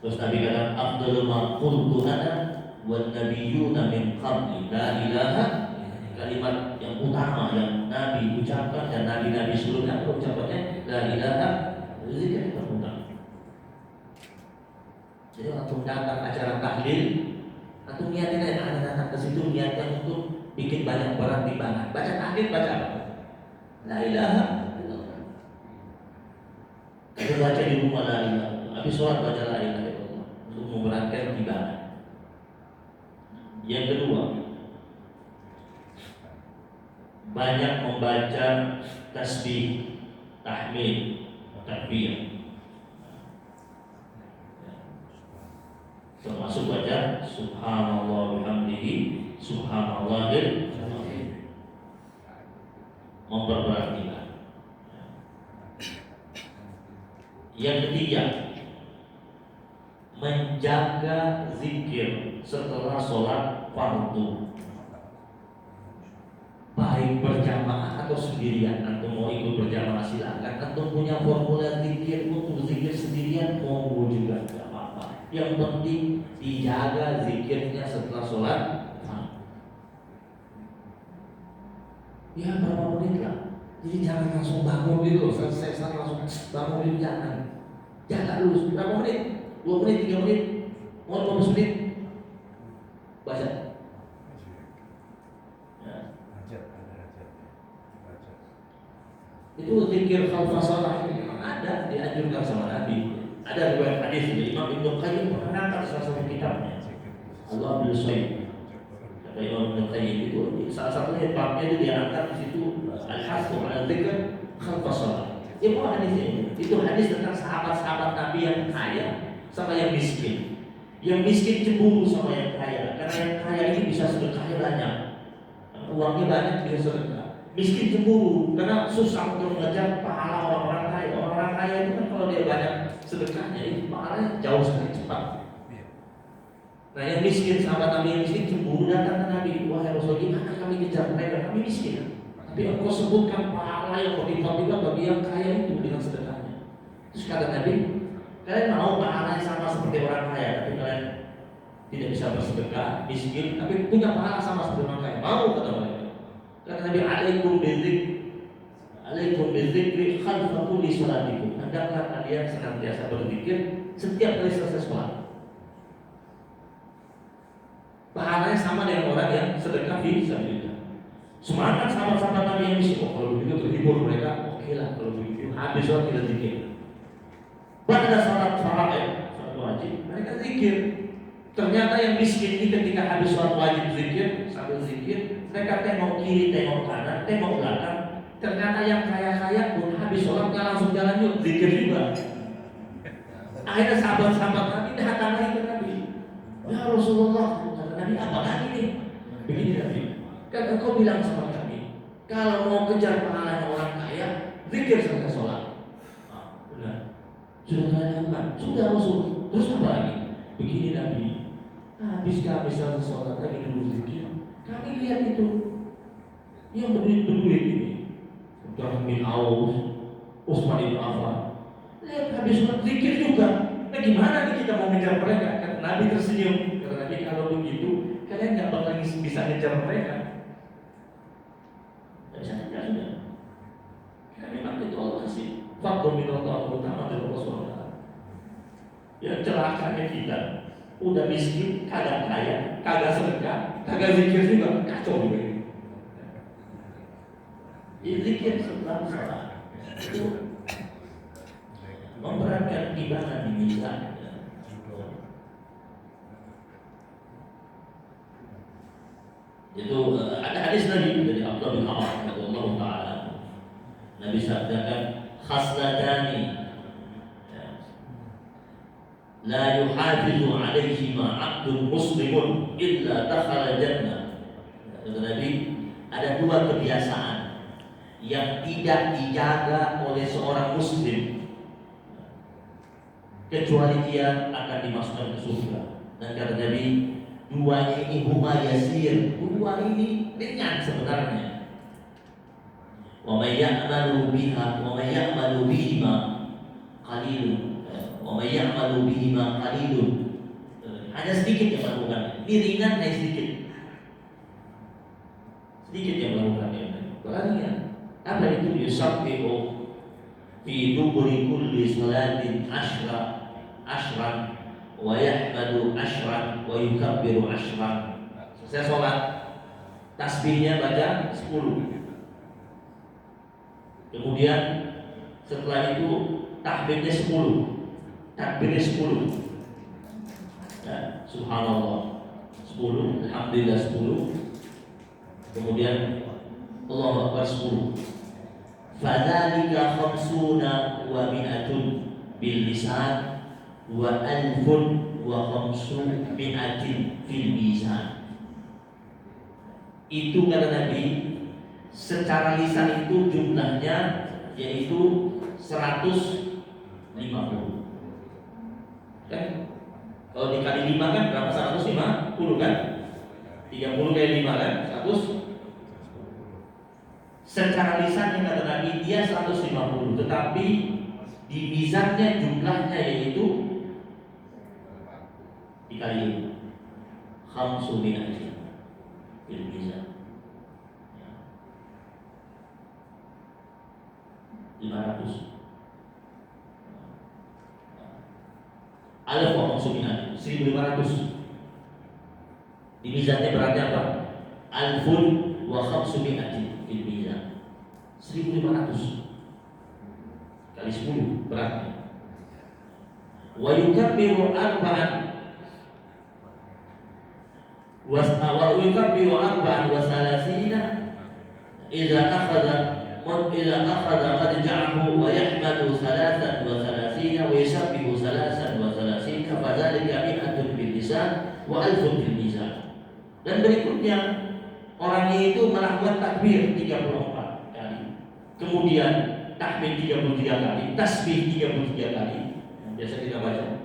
Terus Nabi kata afdhalu ma qultu ana wan nabiyyuna min qabli la ilaha. Kalimat yang utama yang Nabi ucapkan dan nabi-nabi sebelumnya ucapannya la ilaha. Zikir terutama. Jadi waktu datang acara tahlil atau niatin aja anak-anak ke situ niatnya untuk bikin banyak orang timbangan. Baca tahlil baca apa? La ilaha. Kita baca di rumah la ilaha. Habis sholat baca la ilaha illallah untuk memberatkan timbangan. Yang kedua, banyak membaca tasbih, tahmid, takbir. Termasuk baca subhanallah bihamdihi subhanallahil azim. Memperberat timbangan. Yang ketiga, menjaga zikir setelah sholat fardu, baik berjamaah atau sendirian. Antum mau ikut berjamaah silakan. Antum punya formula zikir untuk zikir sendirian mau juga tidak apa-apa. Yang penting dijaga zikirnya setelah sholat fardu. Ya berapa menit lah. Jadi jangan langsung bangun gitu. Selesai langsung bangun gitu, jangan. Jaga dulu berapa menit? 2 menit, 3 menit, mau 15 menit baca. Ya. Itu zikir khalfas shalah memang ada, dianjurkan sama Nabi. Ada riwayat hadis dari Imam Ibnu Qayyim pernah angkat salah satu kitabnya Allah bil Shaykh. Kata Imam Ibnu Qayyim itu salah satunya babnya itu diangkat di situ al-hasu ala dzikr khalfas shalah. Dia mau hadisnya itu hadis tentang sahabat-sahabat Nabi yang kaya sama yang miskin. Yang miskin cemburu sama yang kaya, karena yang kaya ini bisa sedekahnya banyak, uangnya banyak bisa sedekah. Miskin cemburu karena susah untuk mengejar pahala orang-orang kaya. Orang-orang kaya itu kan kalau dia banyak sedekahnya itu pahalanya jauh sekali cepat. Nah yang miskin, sahabat Nabi yang miskin cemburu datang ke Nabi, wahai Rasul, gimana kami kejar mereka? Kami miskin, tapi engkau sebutkan pahala yang berlipat-lipat bagi yang kaya itu dengan sedekahnya. Terus kata Nabi, kalian mau pahalanya sama seperti orang kaya, tapi kalian tidak bisa bersedekah, miskin, tapi punya pahala sama seperti orang kaya. Mau kata mereka. Kata Nabi, alaikum bidzikri khalfa kulli sholatikum. Hendaklah kalian senantiasa berzikir setiap kali selesai sholat. Pahalanya sama dengan orang yang sedekah fi sabilillah. Semangat sahabat-sahabat Nabi yang miskin. Oh, kalau begitu terhibur mereka. Oke lah kalau begitu. Habis sholat kita zikir. Pada sholat fara'id, sholat wajib, mereka zikir. Ternyata yang miskin ini ketika habis sholat wajib zikir, sambil zikir, mereka tengok kiri, tengok kanan, tengok belakang. Ternyata yang kaya-kaya pun habis sholatnya langsung jalan yuk, zikir juga. Akhirnya sahabat-sahabat Nabi datang lagi ke Nabi. Ya Rasulullah, kata Nabi, apa lagi nih? Begini Nabi, kan engkau bilang sama kami, kalau mau kejar pahala orang kaya, zikir sampai sholat. Sudah kalian lakukan? Sudah Rasul. Terus apa lagi? Begini Nabi, habis kami selesai sholat lagi dulu zikir, kami lihat itu yang berduit ini, Abdurrahman bin Auf, Utsman bin Affan, lihat habis sholat zikir juga. Nah gimana nih kita mau ngejar mereka? Kata Nabi tersenyum. Kata Nabi, kalau begitu kalian nggak bakal bisa ngejar mereka. Tidak bisa ngejar sudah. Karena memang itu Allah sih. Faktor minallah utama dari Allah SWT. Yang celakanya kita udah miskin, kagak kaya, kagak sedekah, kagak zikir juga, kacau juga ini. Zikir setelah sholat itu memberatkan timbangan di mizan. Itu ada hadis Nabi dari Abdullah bin Umar radhiyallahu taala. Nabi sabdakan khaslatani la yuhafizu alaihima 'abdun muslimun illa dakhala jannah. Kata Nabi, ada dua kebiasaan yang tidak dijaga oleh seorang muslim kecuali dia akan dimasukkan ke surga. Dan kata Nabi, dua ini huma yasir, dua ini ringan sebenarnya. Wa may ya'malu biha wa may ya'malu bihima qalilun. Wa may ya'malu bihima qalilun. Hanya sedikit yang melakukannya. Ini ringan, hanya sedikit. Sedikit yang melakukannya. Ringan. Apa itu? Yusabbihu fi duburi kulli salatin ashran wa yahmadu ashran wa yukabbiru ashran. Selesai sholat, tasbihnya baca 10. Kemudian setelah itu tahmidnya 10. Takbirnya 10. Ya, subhanallah 10, alhamdulillah 10. Kemudian Allahu akbar 10. Fadzalika khamsuna wa mi'atun bil lisan wa alfun wa khamsun mi'atin fil mizan. Itu kata Nabi, secara lisan itu jumlahnya yaitu 150. Kan? Kalau dikali 5 kan berapa? 150 kan? 30 kali 5 kan? 100. Secara lisan yang kata Nabi dia 150, tetapi di mizannya jumlahnya yaitu dikali 5 aja bil mizan 500. Alif wa khamsumi'ah 1500. Di mizannya beratnya apa? Alfun wa khamsumi'atin fil mizan 1500 kali 10 beratnya. Wa yukabbiru arba'an wa yukabbiru arba'an wa salasina idza akhadha marja'ahu wa yahmadu salasan wa salasina wa yusabbihu salasan wa salasina fadzalika mi'atun bil lisan wa alfun bil mizan. Dan berikutnya orangnya itu melakukan takbir 34 kali, kemudian tahmid 33 kali, tasbih 33 kali yang biasa kita baca.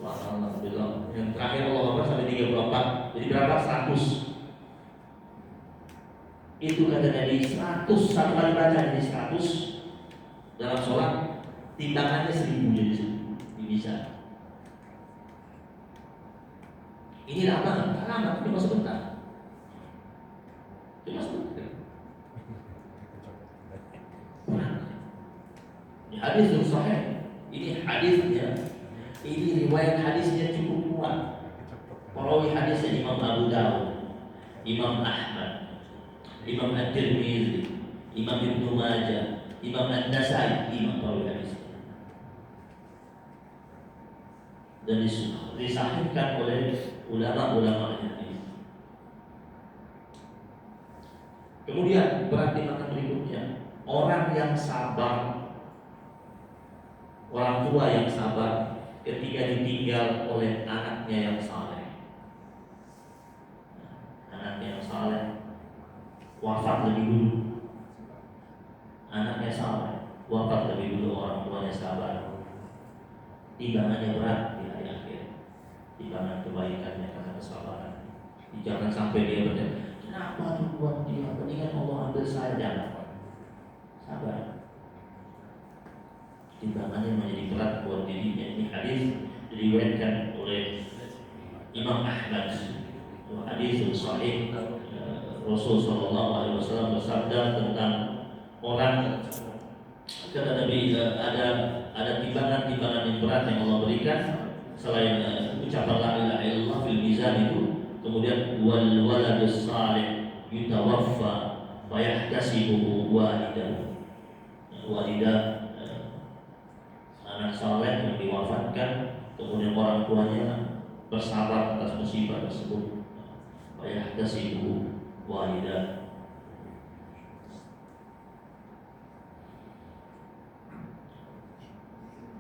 Alhamdulillah. Yang terakhir Allah Akbar sampai 34. Jadi berapa? 100. Itu kata Nabi 100, satu kali baca jadi 100 dalam sholat, timbangannya 1000 jadi 1000 bisa. Ini lama, cuma sebentar. Ini hadis yang sahih. Ini hadisnya, ini riwayat hadisnya cukup kuat. Perawi hadisnya Imam Abu Dawud, Imam Ahmad, Imam At-Tirmidzi, Imam Ibnu Majah, Imam An-Nasai, Imam perawi hadis. Dan disahihkan oleh ulama-ulama hadis. Kemudian perhatikan berikutnya, orang yang sabar, orang tua yang sabar ketika ditinggal oleh anaknya yang saleh. Anaknya yang saleh wafat lebih dulu. Anaknya saleh wafat lebih dulu, orang tuanya sabar. Timbangannya berat di hari akhir. Timbangan kebaikannya karena kesabaran. Jangan sampai dia berkata, kenapa dibuat dia? Mendingan Allah ambil saya. Jangan. Sabar. Timbangannya menjadi berat buat dirinya. Ini hadis diriwayatkan oleh Imam Ahmad. Hadis sahih. Rasul sallallahu alaihi wasallam bersabda tentang orang, kata Nabi, ada timbangan-timbangan yang berat yang Allah berikan selain ucapan la ilaha illallah fil mizan itu. Kemudian wal waladus salih yutawaffa wa yahtasibuhu walidah. Walidah, anak saleh yang diwafatkan, kemudian orang tuanya bersabar atas musibah tersebut wa yahtasibu walidah.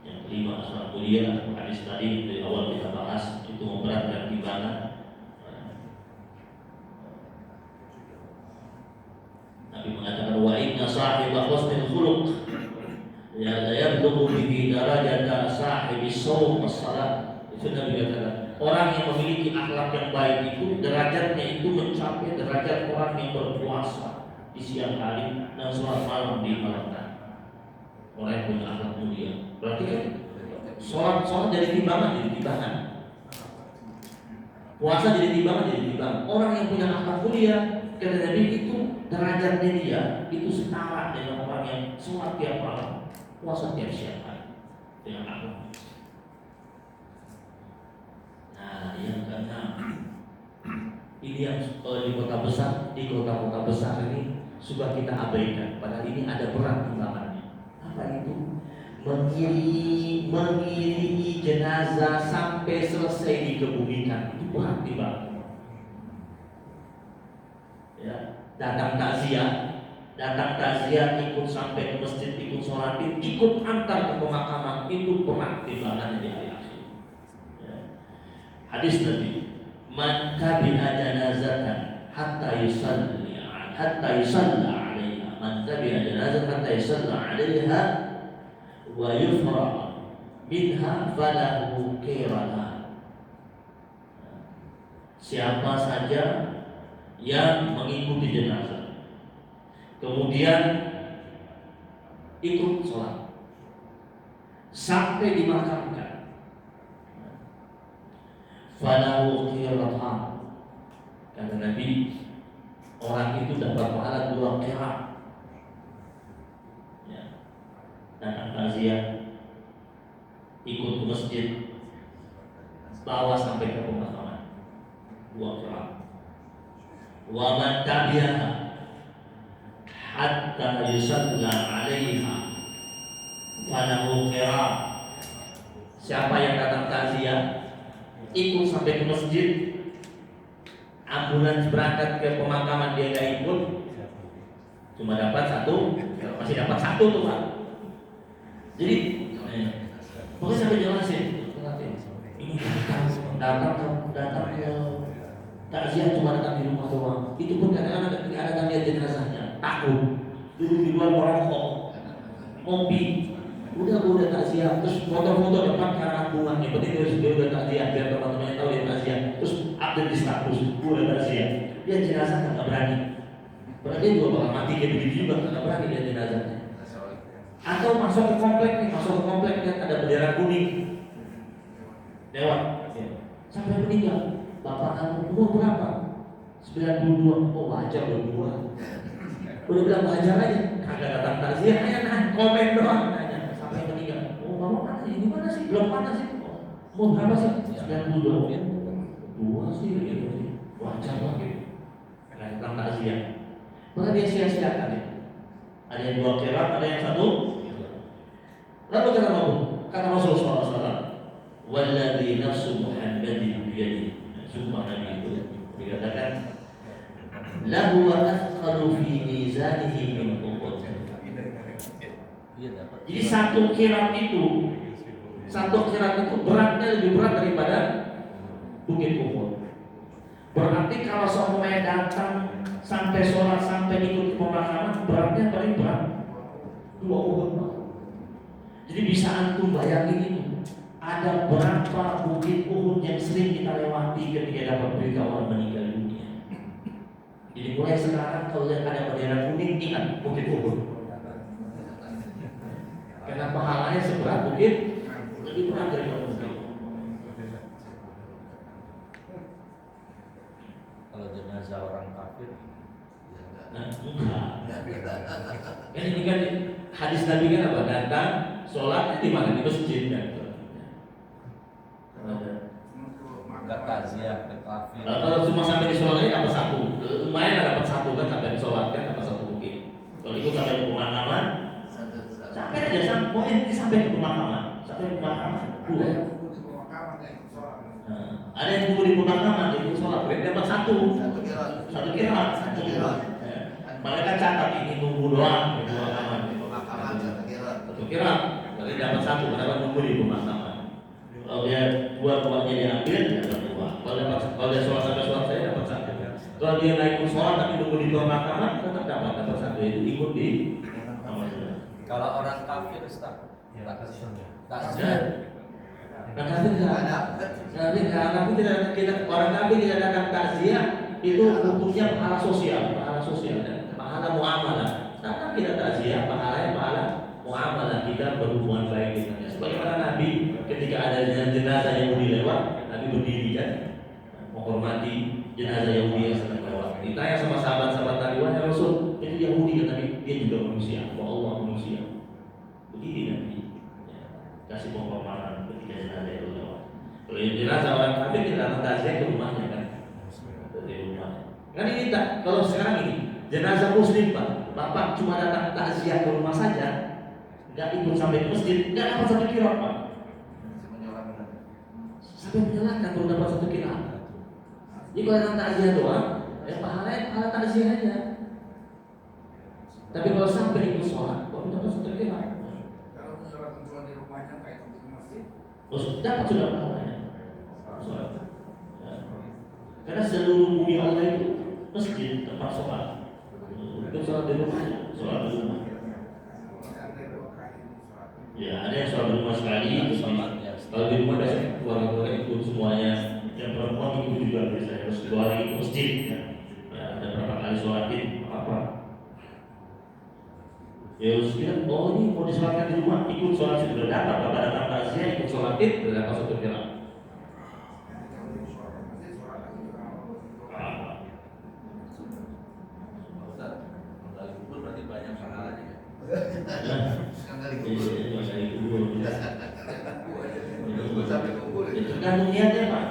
Yang kelima, asal mulia, hadis tadi dari awal kita bahas itu memberatkan timbangan. Nabi mengatakan wa inna sahiba husnil khuluq la yablughu bihi darajata sahibis shaum was salat. Itu Nabi katakan, orang yang memiliki akhlak yang baik itu derajatnya itu mencapai derajat orang yang berpuasa di siang hari dan sholat malam di malam hari. Orang yang punya akhlak mulia. Berarti kan sholat jadi timbangan, puasa jadi timbangan. Orang yang punya akhlak mulia, kata Nabi, itu derajatnya dia itu setara dengan orang yang sholat tiap malam, puasa tiap siang hari dengan akhlak. Nah, yang keenam, ini yang di kota-kota besar ini suka kita abaikan. Padahal ini ada berat timbangannya. Apa itu? Mengiringi jenazah sampai selesai dikebumikan, itu berat timbangan. Ya, datang takziah ikut sampai ke masjid, ikut sholat, ikut antar ke pemakaman, itu berat timbangannya di hari akhir. Ya. Hadis Nabi, man tabi'a janazatan hatta yusalla 'alaiha, man tabi'a janazatan hatta yusalla 'alaiha wa yufra minha falahu qirana. Siapa saja yang mengikuti jenazah kemudian ikut sholat sampai dimakamkan, falahu qiratan, kata Nabi, orang itu dapat pahala 2 qirat. Datang takziah, ikut ke masjid, bawa sampai ke pemakaman, 2 qirat. Wa man tabi'aha hatta yusalla 'alaiha falahu qirat. Siapa yang datang takziah, ikut sampai ke masjid, ambulans berangkat ke pemakaman dia gak ikut, cuma dapat 1, masih dapat 1 tuh Pak. Jadi pokoknya sampai jelasin, ini datang ke takziah cuma datang di rumah doang. Itu pun kadang-kadang ada lihat jenazahnya, takut, duduk di luar merokok, ngopi. Udah takziah, terus foto-foto depan karena bunga. Yang penting dia udah takziah, biar teman-temannya tahu dia takziah. Terus update di status, udah takziah. Dia jenazah nggak berani. Berarti dia juga bakal mati kayak begitu juga, nggak berani dia jenazahnya. Atau masuk ke komplek kan ada bendera kuning lewat, sampai meninggal. Bapak kamu umur berapa? 92. Oh wajar udah bilang wajar aja, kagak datang takziah, komen doang nanya sampai meninggal. Oh bapak mana sih? Ini mana sih? Belum mana sih? Umur berapa sih? 92. Dua sih, wajar banget. Kagak datang takziah. Maka dia sia-siakan ya. Ada yang 2 qirat, ada yang 1. Lalu kata Rasulullah SAW, walladzi nafsu Muhammadin biyadihi, sumpah Nabi itu dikatakan, lahu athqalu fi mizanihi min Uhud. Jadi 1 qirat itu beratnya lebih berat daripada Bukit Uhud. Berarti kalau semuanya datang sampai sholat, sampai ikut pemakaman, beratnya paling berat 2 Uhud. Jadi bisa antum bayangin itu, ada berapa bukit Uhud yang sering kita lewati ketika dapat berita orang meninggal dunia. Jadi mulai sekarang kalau lihat ada bendera kuning, ingat Bukit Uhud. Karena pahalanya seberat bukit, lebih berat daripada bukit. Kalau jenazah orang kafir, enggak. Kan ini kan hadis Nabi kan apa? Datang sholat di mana? Di masjid kan. enggak takziah ke kafir. Kalau cuma sampai di sholat ini dapat 1, lumayan dapat 1 kan, sampai di sholat kan dapat 1 bukit. Kalau ikut sampai ke pemakaman, sampai aja sampai ke pemakaman, 2. Ada yang tunggu di pemakaman, itu sholat maghrib dapat satu kiraat. Ya. Mereka catat ini nunggu doang di pemakaman. Satu kiraat, berarti dapat satu. Kenapa nunggu di pemakaman? Kalau dia dua-duanya diambil, dia dapat dua. Kalau dia sholat sampai sholat saya dapat satu. Kalau dia naik sholat tapi nunggu di pemakaman, tetap dapat satu. Itu ikut di Kalau orang kafir Ustaz, tak kasih. Karena kafir tidak orang kafir tidak ada takziah itu hukumnya pahala sosial dan pahala muamalah. Karena kita takziah pahala muamalah kita berhubungan baik dengannya. Sebagaimana Nabi ketika ada jenazah Yahudi lewat, Nabi berdiri kan menghormati jenazah Yahudi yang sedang lewat. Ditanya sama sahabat-sahabat Nabi, wahai Rasul, itu Yahudi kan Nabi, dia juga manusia, Allah manusia. Begini Nabi kasih penghormatan ketika jenazah itu lewat. Kalau jenazah orang kafir kita datang takziah ke rumahnya kan, dari rumahnya. Kan ini tak, kalau sekarang ini jenazah muslim Pak, bapak cuma datang takziah ke rumah saja, nggak ikut sampai ke masjid, nggak dapat satu kira Pak. Sampai menyalahkan baru dapat satu kira. Jadi kalau datang takziah doang, ya pahala takziah aja. Tapi kalau sampai ikut sholat, baru dapat satu kira. Terus dapat sudah pahalanya. Karena seluruh bumi Allah itu masjid tempat sholat. Itu sholat di rumahnya, sholat di rumah. Ya ada yang sholat di rumah sekali. Kalau di rumah ada keluarga ikut semuanya. Yang perempuan ikut juga biasanya. Terus kedua hari ke masjid. Ya ada berapa kali sholatin apa? Ya sudah, oh ini mau disolatkan di rumah, ikut sholat sudah dapat, bapak datang takziah ikut sholatin sudah dapat satu kira. Kali kubur berarti banyak pahalanya. Tergantung niatnya Pak.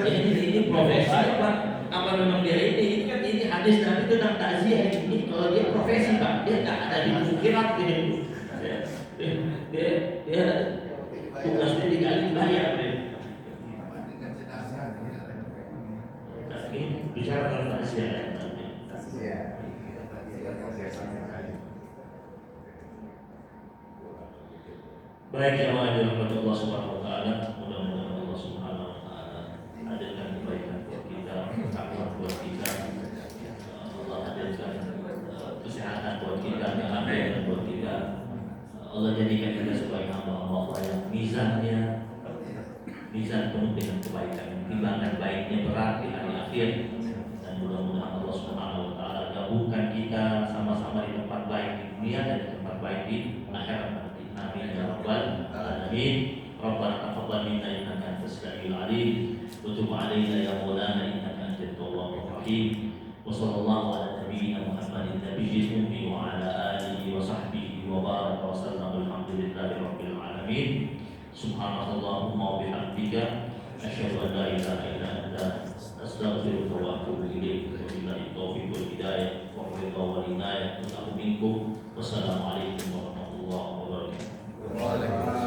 Ini profesi Pak. Apa memang dia ini kan ini hadis Nabi tentang takziah ini kalau dia profesi Pak, dia tak ada di pikiran ini. Dia tugasnya dikali bayar dia. Ini bicara tentang takziah. Baik jemaah yang dirahmati Allah Subhanahu wa taala, mudah-mudahan Allah Subhanahu wa taala hadirkan kebaikan buat kita, rahmat buat kita. Allah hadirkan kesehatan buat kita, keamanan buat kita. Allah jadikan kita sebagai hamba-hamba yang mizan penuh dengan kebaikan, timbangan baiknya berat di hari akhir. Dan mudah-mudahan Allah Subhanahu wa taala gabungkan kita sama-sama di tempat baik di dunia dan di tempat baik di akhirat. Amin ya rabbal alamin. Rabbana taqabbal minna innaka antas samiul alim wa tub alaina ya maulana innaka antat tawwabur rahim. Wa sallallahu ala nabiyyina Muhammadin nabiyil ummi wa ala alihi wa sahbihi wa baraka wa sallam. Alhamdulillahi rabbil alamin. Subhanakallahumma wa bihamdika asyhadu an la ilaha illa anta astaghfiruka wa atubu ilaik. Wa billahi taufiq wal hidayah wa ridha wal inayah. Assalamualaikum warahmatullahi wabarakatuh. Waalaikumsalam.